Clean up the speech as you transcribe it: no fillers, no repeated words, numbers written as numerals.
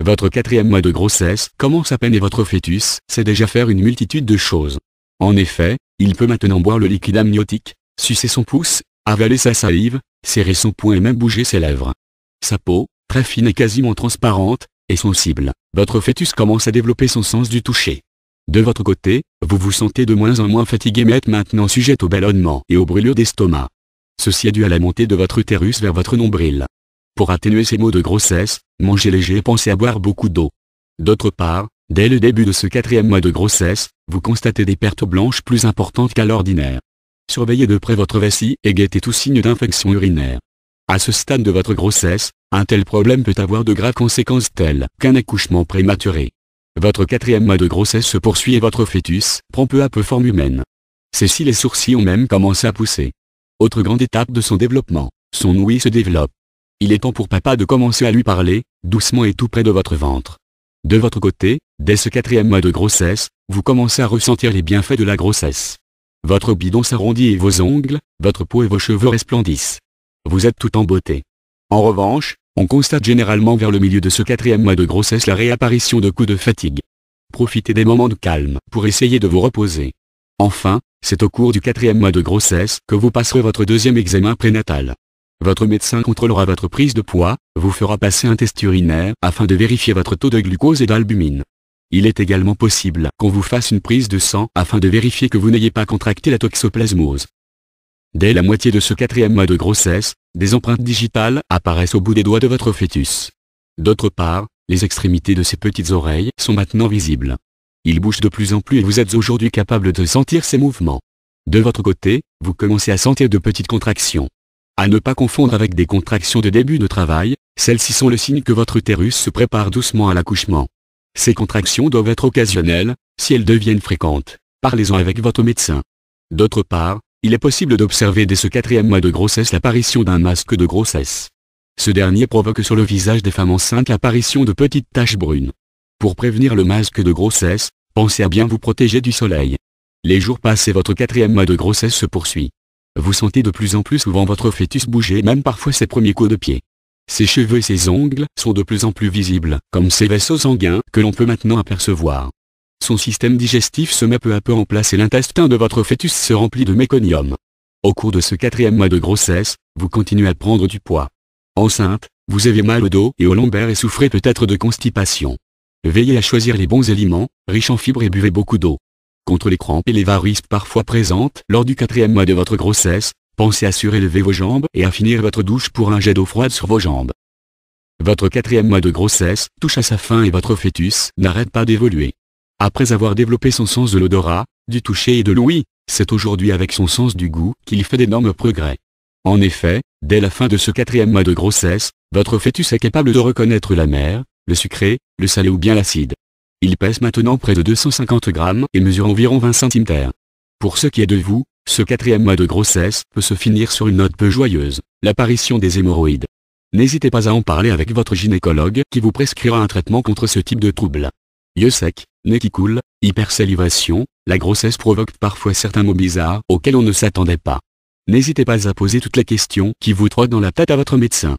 Votre quatrième mois de grossesse commence à peine et votre fœtus sait déjà faire une multitude de choses. En effet, il peut maintenant boire le liquide amniotique, sucer son pouce, avaler sa salive, serrer son poing et même bouger ses lèvres. Sa peau, très fine et quasiment transparente, est sensible. Votre fœtus commence à développer son sens du toucher. De votre côté, vous vous sentez de moins en moins fatigué mais êtes maintenant sujet aux ballonnements et aux brûlures d'estomac. Ceci est dû à la montée de votre utérus vers votre nombril. Pour atténuer ces maux de grossesse, mangez léger et pensez à boire beaucoup d'eau. D'autre part, dès le début de ce quatrième mois de grossesse, vous constatez des pertes blanches plus importantes qu'à l'ordinaire. Surveillez de près votre vessie et guettez tout signe d'infection urinaire. À ce stade de votre grossesse, un tel problème peut avoir de graves conséquences telles qu'un accouchement prématuré. Votre quatrième mois de grossesse se poursuit et votre fœtus prend peu à peu forme humaine. C'est si les sourcils ont même commencé à pousser. Autre grande étape de son développement, son ouïe se développe. Il est temps pour papa de commencer à lui parler, doucement et tout près de votre ventre. De votre côté, dès ce quatrième mois de grossesse, vous commencez à ressentir les bienfaits de la grossesse. Votre bidon s'arrondit et vos ongles, votre peau et vos cheveux resplendissent. Vous êtes tout en beauté. En revanche, on constate généralement vers le milieu de ce quatrième mois de grossesse la réapparition de coups de fatigue. Profitez des moments de calme pour essayer de vous reposer. Enfin, c'est au cours du quatrième mois de grossesse que vous passerez votre deuxième examen prénatal. Votre médecin contrôlera votre prise de poids, vous fera passer un test urinaire afin de vérifier votre taux de glucose et d'albumine. Il est également possible qu'on vous fasse une prise de sang afin de vérifier que vous n'ayez pas contracté la toxoplasmose. Dès la moitié de ce quatrième mois de grossesse, des empreintes digitales apparaissent au bout des doigts de votre fœtus. D'autre part, les extrémités de ses petites oreilles sont maintenant visibles. Il bouge de plus en plus et vous êtes aujourd'hui capable de sentir ses mouvements. De votre côté, vous commencez à sentir de petites contractions. À ne pas confondre avec des contractions de début de travail, celles-ci sont le signe que votre utérus se prépare doucement à l'accouchement. Ces contractions doivent être occasionnelles, si elles deviennent fréquentes, parlez-en avec votre médecin. D'autre part, il est possible d'observer dès ce quatrième mois de grossesse l'apparition d'un masque de grossesse. Ce dernier provoque sur le visage des femmes enceintes l'apparition de petites taches brunes. Pour prévenir le masque de grossesse, pensez à bien vous protéger du soleil. Les jours passent et votre quatrième mois de grossesse se poursuit. Vous sentez de plus en plus souvent votre fœtus bouger et même parfois ses premiers coups de pied. Ses cheveux et ses ongles sont de plus en plus visibles, comme ces vaisseaux sanguins que l'on peut maintenant apercevoir. Son système digestif se met peu à peu en place et l'intestin de votre fœtus se remplit de méconium. Au cours de ce quatrième mois de grossesse, vous continuez à prendre du poids. Enceinte, vous avez mal au dos et aux lombaires et souffrez peut-être de constipation. Veillez à choisir les bons aliments, riches en fibres et buvez beaucoup d'eau. Contre les crampes et les varices parfois présentes lors du quatrième mois de votre grossesse, pensez à surélever vos jambes et à finir votre douche pour un jet d'eau froide sur vos jambes. Votre quatrième mois de grossesse touche à sa fin et votre fœtus n'arrête pas d'évoluer. Après avoir développé son sens de l'odorat, du toucher et de l'ouïe, c'est aujourd'hui avec son sens du goût qu'il fait d'énormes progrès. En effet, dès la fin de ce quatrième mois de grossesse, votre fœtus est capable de reconnaître l'amer, le sucré, le salé ou bien l'acide. Il pèse maintenant près de 250 grammes et mesure environ 20 cm. Pour ce qui est de vous, ce quatrième mois de grossesse peut se finir sur une note peu joyeuse, l'apparition des hémorroïdes. N'hésitez pas à en parler avec votre gynécologue qui vous prescrira un traitement contre ce type de trouble. Yeux secs, nez qui coule, hypersalivation, la grossesse provoque parfois certains mots bizarres auxquels on ne s'attendait pas. N'hésitez pas à poser toutes les questions qui vous trottent dans la tête à votre médecin.